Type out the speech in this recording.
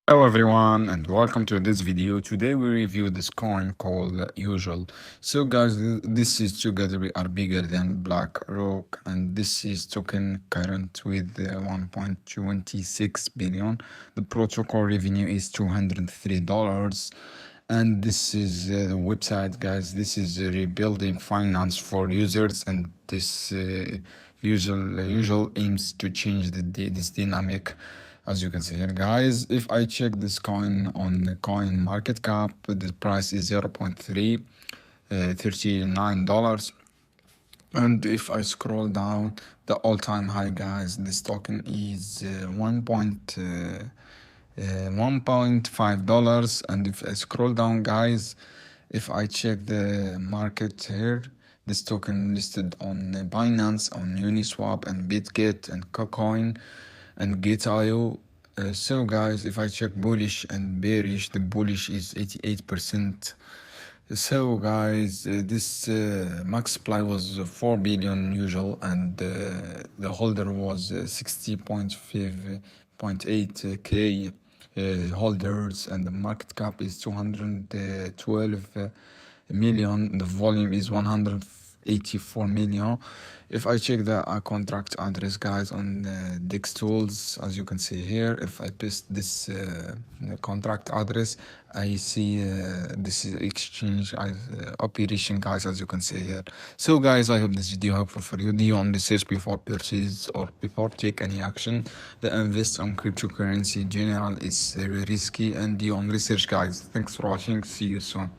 Hello everyone and welcome to this video. Today we review this coin called Usual. So guys, this is together we are bigger than BlackRock, and this is token current with 1.26 billion. The protocol revenue is $203, and this is the website, guys. This is rebuilding finance for users, and this usual aims to change this dynamic. As you can see here, guys, if I check this coin on the coin market cap, the price is 0.3 $39. And if I scroll down, the all-time high, guys, this token is 1.5 dollars. And if I scroll down, guys, if I check the market here, this token listed on Binance, on Uniswap, and Bitget, and KuCoin, and Gate.io. So guys, if I check bullish and bearish, the bullish is 88%. So guys, this max supply was 4 billion usual, and the holder was 60.8k holders, and the market cap is 212 million. The volume is 184 million. If I check the contract address, guys, on Dex Tools, as you can see here, if I paste this contract address, I see this is exchange operation, guys, as you can see here. So guys, I hope this video helpful for you. Do you only search before purchase or before take any action? The invest on cryptocurrency in general is risky, and do you on research, guys. Thanks for watching. See you soon.